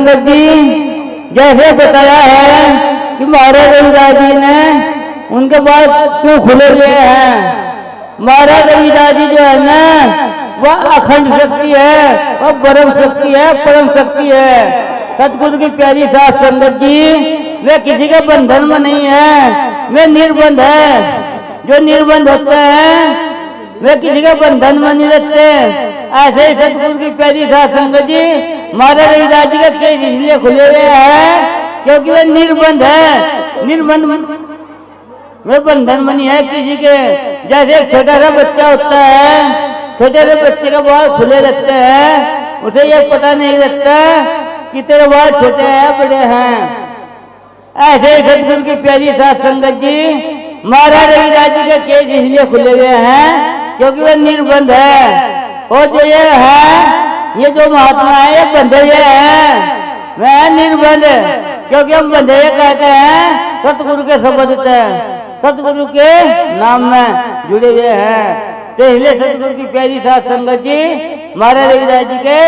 संगत जी, जैसे बताया है कि महाराज रविदास जी ने उनके बाद क्यों खुले हुए हैं। महाराज रविदास जी जो है ना वह अखंड शक्ति है, वह परम शक्ति है, परम शक्ति है। सतगुरु की प्यारी साथ संगत जी, वे किसी के बंधन में नहीं है, वे निर्बंध है। जो निर्बंध होते हैं वे किसी के बंधन में नहीं रहते। ऐसे ही सतगुरु की प्यारी साथ संगत जी महाराज रविदास जी का केस इसलिए खुले हुए हैं क्योंकि वे निर्बंध है, निर्बंध वे बंधन में नहीं है किसी के। जैसे एक छोटा सा बच्चा होता है, छोटे से बच्चे के बाल खुले रहते हैं, उसे ये पता नहीं रहता कि तेरे बाल छोटे हैं बड़े हैं। ऐसे ही सतगुरु की प्यारी साथ संगत जी महाराज रविदास जी के केस इसलिए खुले हुए हैं क्योंकि वे निर्बंध है। और जो ये है, ये जो महात्मा है ये बंधे है, वह निर्बंध, क्योंकि हम बंधे कहते हैं सतगुरु के शब्द से, सतगुरु के नाम में जुड़े हुए हैं। तो इसलिए सतगुरु की प्यारी साथ संगत जी महाराज रविदास जी के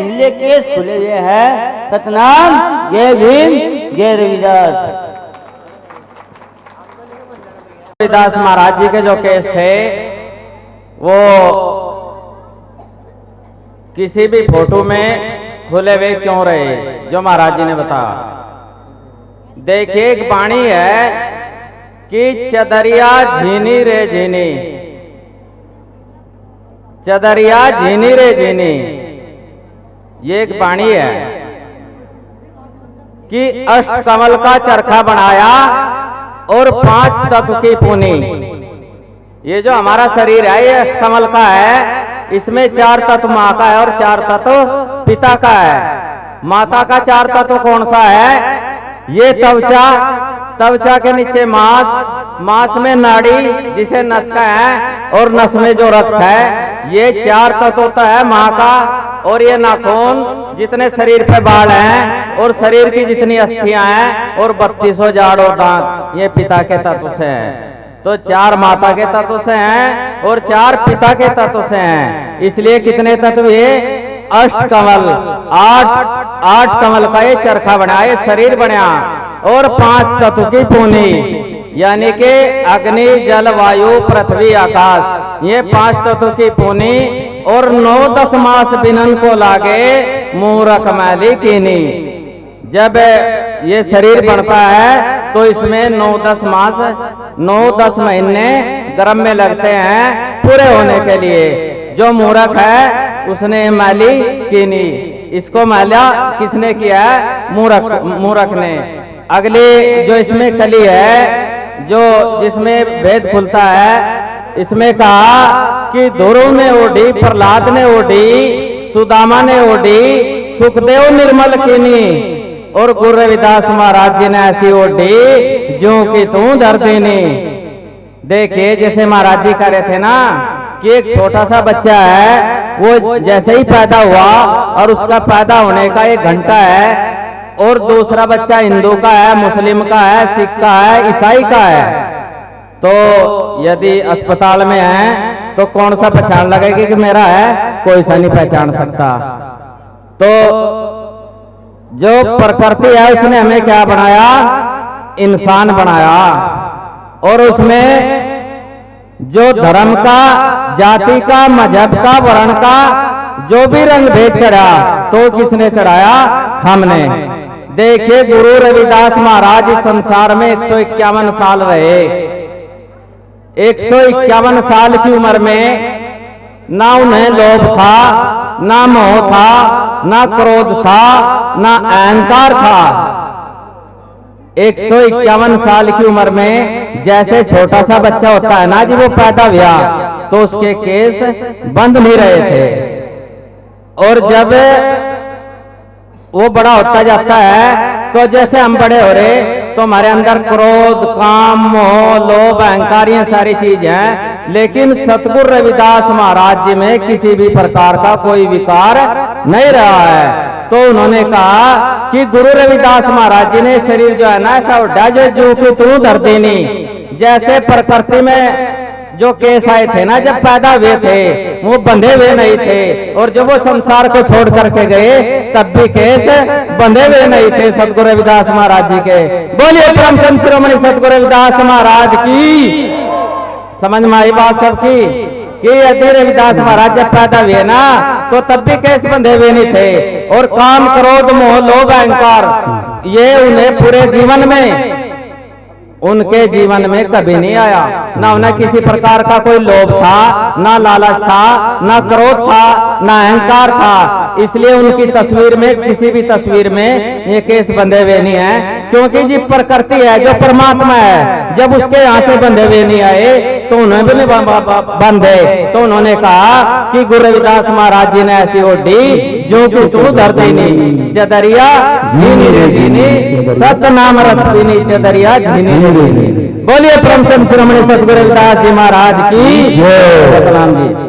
इसलिए केस खुले हुए हैं। सतनाम जय भीम जय रविदास। रविदास महाराज जी के जो केस थे वो किसी भी फोटो में खुले हुए क्यों रहे, जो महाराज जी ने बताया। देखिए एक वाणी है कि चदरिया झीनी रे झीनी, चदरिया झीनी रे झीनी, ये एक वाणी है कि अष्टकमल का चरखा बनाया और 5 तत्व की पुनी। ये जो हमारा शरीर है ये अष्टकमल का है, इसमें 4 तत्व माँ का है और 4 तत्व पिता का है। माता का 4 तत्व कौन सा है? ये त्वचा, त्वचा के नीचे मांस, मांस में नाड़ी जिसे नस का है, और नस में जो रक्त है, ये 4 तत्व होता है माँ का। और ये नाखून, जितने शरीर पे बाल हैं और शरीर की जितनी अस्थियां हैं, और 32 जाड़ और दांत, ये पिता के तत्व से है। तो 4 माता के तत्व से हैं और 4 पिता के तत्व से हैं। इसलिए कितने तत्व? ये अष्टकमल, 8 कमल का ये चरखा बना, ये शरीर बना, और 5 तत्व की पूनी, यानी कि अग्नि जल वायु पृथ्वी आकाश, ये 5 तत्व की पूनी। और 9-10 मास बिनन को लागे मूरख मैली कीनी। जब ये शरीर बनता है तो इसमें 9-10 मास, 9-10 महीने गर्भ में लगते हैं पूरे होने के लिए। जो मूर्ख है उसने मैली कीनी, इसको मैला किसने किया है? मूर्ख ने। अगली जो इसमें कली है, जो जिसमें भेद खुलता है, इसमें कहा कि ध्रुव ने ओढ़ी, प्रहलाद ने ओढ़ी, सुदामा ने ओढ़ी, सुखदेव निर्मल कीनी, और गुरु रविदास महाराज जी ने ऐसी ओढ़ी जो कि तू दर्दिनी। देखिए जैसे महाराज जी कह रहे थे ना कि एक छोटा सा बच्चा है, वो जैसे ही पैदा हुआ और उसका पैदा होने का 1 घंटा है, और दूसरा बच्चा हिंदू का है, मुस्लिम का है, सिख का है, ईसाई का है, तो यदि अस्पताल में है तो कौन सा पहचान लगेगी कि मेरा है? कोई सा नहीं पहचान सकता। तो जो प्रकृति है उसने हमें क्या बनाया? इंसान बनाया। और उसमें जो धर्म का, जाति का, मजहब का, वर्ण का जो भी रंग भेद चढ़ा, तो किसने चढ़ाया? हमने। देखिए गुरु रविदास महाराज इस संसार में 151 साल रहे। 151 साल की उम्र में ना उन्हें लोभ था, ना मोह था, ना क्रोध था, ना अहंकार था। 151 साल की उम्र में जैसे छोटा सा बच्चा होता है ना जी, वो पैदा हुआ तो उसके केस बंद नहीं रहे थे। और जब वो बड़ा होता जाता है तो जैसे हम बड़े हो रहे तो हमारे अंदर क्रोध, काम, मोह, लोभ, अहंकार, ये सारी चीज हैं। लेकिन सतगुरु रविदास महाराज जी में किसी भी प्रकार का कोई विकार नहीं रहा है। तो उन्होंने कहा कि गुरु रविदास महाराज जी ने शरीर जो है ना ऐसा उठा जो कि तू दर्दिनी। जैसे प्रकृति में जो केस आए थे ना जब पैदा हुए थे वो बंधे हुए नहीं थे, और जब वो संसार को छोड़ करके गए तब भी केस बंधे हुए नहीं थे सतगुरु रविदास महाराज जी के। बोलिए परमचंद शिरोमणि सतगुरु रविदास महाराज की। समझ में आई बात सबकी कि यदि रविदास महाराज जब पैदा हुए ना तो तब भी केस बंधे हुए नहीं थे, और काम क्रोध मोह लोभ अहंकार ये उन्हें पूरे जीवन में उनके जीवन में कभी नहीं आया। ना उन्हें किसी प्रकार का कोई लोभ था, ना लालच था, ना क्रोध था, ना अहंकार था। इसलिए उनकी तस्वीर में किसी भी तस्वीर में ये केस बंधे हुए नहीं है, क्योंकि जी प्रकृति है जो परमात्मा है, जब उसके यहाँ से बंधे हुए नहीं आए तो उन्हें भी नहीं बंधे। तो उन्होंने कहा कि गुरु रविदास महाराज जी ने ऐसी ओढ़ी जो कि तू धरती नहीं चदरिया झीनी रे झीनी सत नाम रस पीनी चदरिया झीनी रे झीनी। बोलिए परमचंद शिरोमणि सतगुरु रविदास जी महाराज की जय।